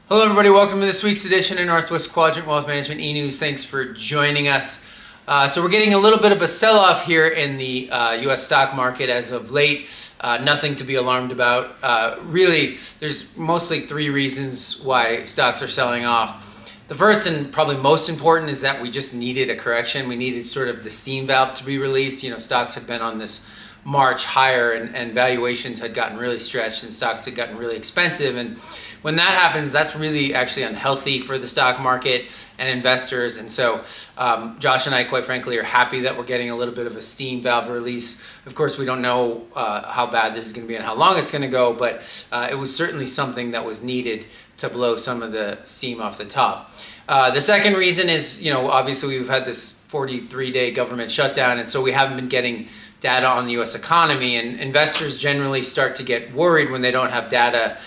Hello everybody, welcome to this week's edition of Northwest Quadrant Wealth Management E-News. Thanks for joining us. So we're getting a little bit of a sell-off here in the U.S. stock market as of late. Nothing to be alarmed about. Really, there's mostly three reasons why stocks are selling off. The first and probably most important is that we just needed a correction. We needed sort of the steam valve to be released. You know, stocks had been on this march higher and valuations had gotten really stretched and stocks had gotten really expensive. And when that happens, that's really actually unhealthy for the stock market and investors. And so Josh and I, quite frankly, are happy that we're getting a little bit of a steam valve release. Of course, we don't know how bad this is going to be and how long it's going to go, but it was certainly something that was needed to blow some of the steam off the top. The second reason is, you know, obviously we've had this 43-day government shutdown, and so we haven't been getting data on the U.S. economy, and investors generally start to get worried when they don't have data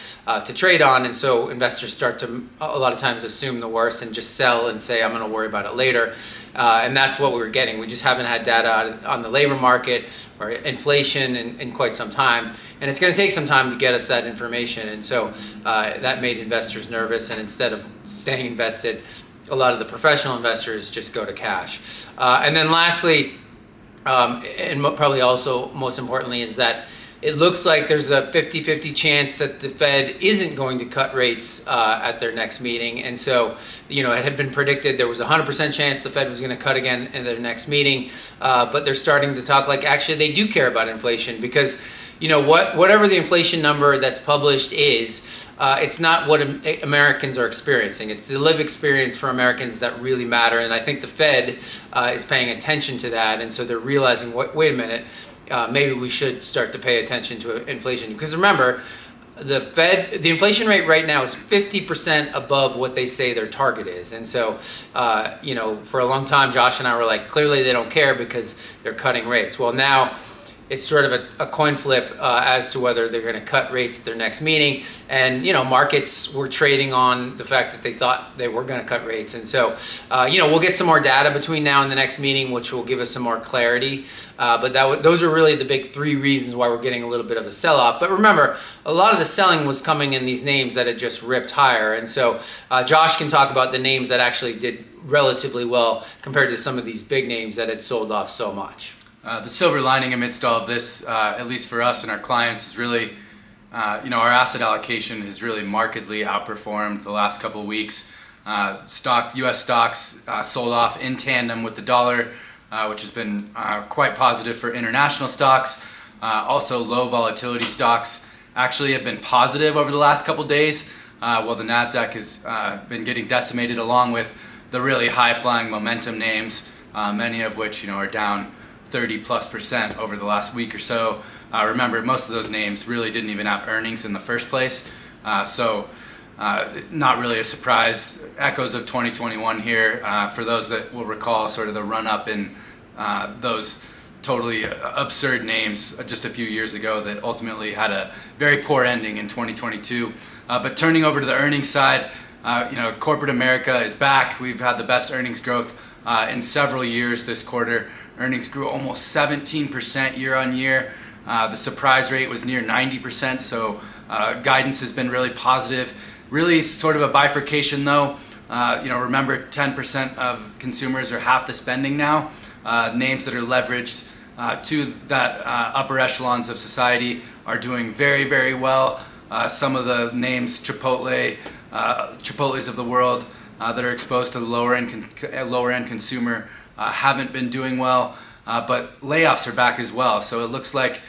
to trade on, and so investors start to a lot of times assume the worst and just sell and say, I'm going to worry about it later, and that's what we were getting. We just haven't had data on the labor market or inflation in quite some time, and it's going to take some time to get us that information, and so that made investors nervous, and instead of staying invested, a lot of the professional investors just go to cash. And then lastly, and probably also most importantly, is that it looks like there's a 50-50 chance that the Fed isn't going to cut rates at their next meeting. And so, you know, it had been predicted there was a 100% chance the Fed was going to cut again in their next meeting. But they're starting to talk like actually they do care about inflation, because, you know, whatever the inflation number that's published is, it's not what Americans are experiencing. It's the lived experience for Americans that really matter. And I think the Fed is paying attention to that. And so they're realizing, wait a minute, maybe we should start to pay attention to inflation. Because remember, the inflation rate right now is 50% above what they say their target is. And so, you know, for a long time, Josh and I were like, clearly they don't care because they're cutting rates. Well, now it's sort of a coin flip as to whether they're going to cut rates at their next meeting. And, you know, markets were trading on the fact that they thought they were going to cut rates. And so, you know, we'll get some more data between now and the next meeting, which will give us some more clarity. But those are really the big three reasons why we're getting a little bit of a sell-off. But remember, a lot of the selling was coming in these names that had just ripped higher. And so Josh can talk about the names that actually did relatively well compared to some of these big names that had sold off so much. The silver lining amidst all of this, at least for us and our clients, is really, you know, our asset allocation has really markedly outperformed the last couple of weeks. U.S. stocks sold off in tandem with the dollar, which has been quite positive for international stocks. Also, low volatility stocks actually have been positive over the last couple of days, while the NASDAQ has been getting decimated, along with the really high-flying momentum names, many of which, you know, are down 30+% over the last week or so. Remember, most of those names really didn't even have earnings in the first place. So not really a surprise. Echoes of 2021 here, for those that will recall sort of the run up in those totally absurd names just a few years ago that ultimately had a very poor ending in 2022. But turning over to the earnings side, you know, corporate America is back. We've had the best earnings growth in several years this quarter. Earnings grew almost 17% year on year. The surprise rate was near 90%, so guidance has been really positive. Really sort of a bifurcation though. You know, remember 10% of consumers are half the spending now. Names that are leveraged to that upper echelons of society are doing very, very well. Some of the names, Chipotle's of the world, that are exposed to the lower end consumer haven't been doing well, but layoffs are back as well. So it looks like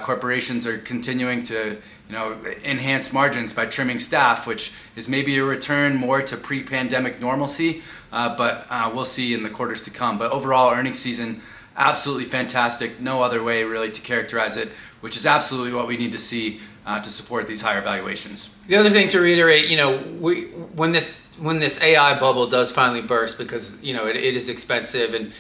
corporations are continuing to, you know, enhance margins by trimming staff, which is maybe a return more to pre-pandemic normalcy, but we'll see in the quarters to come. But overall, earnings season, absolutely fantastic. No other way really to characterize it, which is absolutely what we need to see to support these higher valuations. The other thing to reiterate, you know, when this AI bubble does finally burst, because, you know, it is expensive and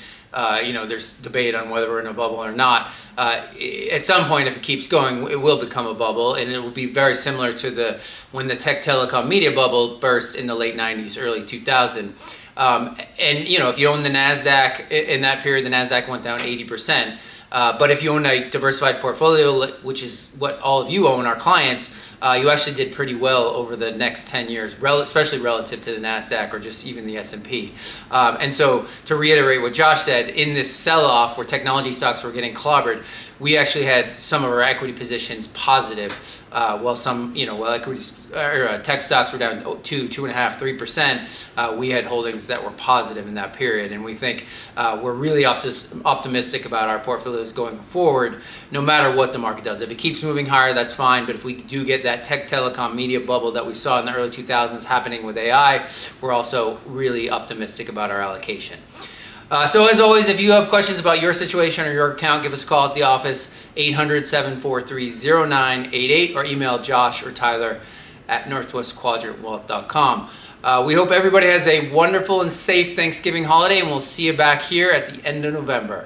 you know, there's debate on whether we're in a bubble or not. At some point, if it keeps going, it will become a bubble, and it will be very similar to when the tech telecom media bubble burst in the late 90s, early 2000. And, you know, if you own the NASDAQ, in that period, the NASDAQ went down 80%. But if you own a diversified portfolio, which is what all of you own, our clients, you actually did pretty well over the next 10 years, especially relative to the NASDAQ or just even the S&P. And so to reiterate what Josh said, in this sell-off where technology stocks were getting clobbered, we actually had some of our equity positions positive, while some, while equities or tech stocks were down 2.5%, 3%, we had holdings that were positive in that period. And we think we're really optimistic about our portfolios going forward, no matter what the market does. If it keeps moving higher, that's fine. But if we do get that tech telecom media bubble that we saw in the early 2000s happening with AI, we're also really optimistic about our allocation. So as always, if you have questions about your situation or your account, give us a call at the office, 800-743-0988, or email Josh or Tyler at northwestquadrantwealth.com. We hope everybody has a wonderful and safe Thanksgiving holiday, and we'll see you back here at the end of November.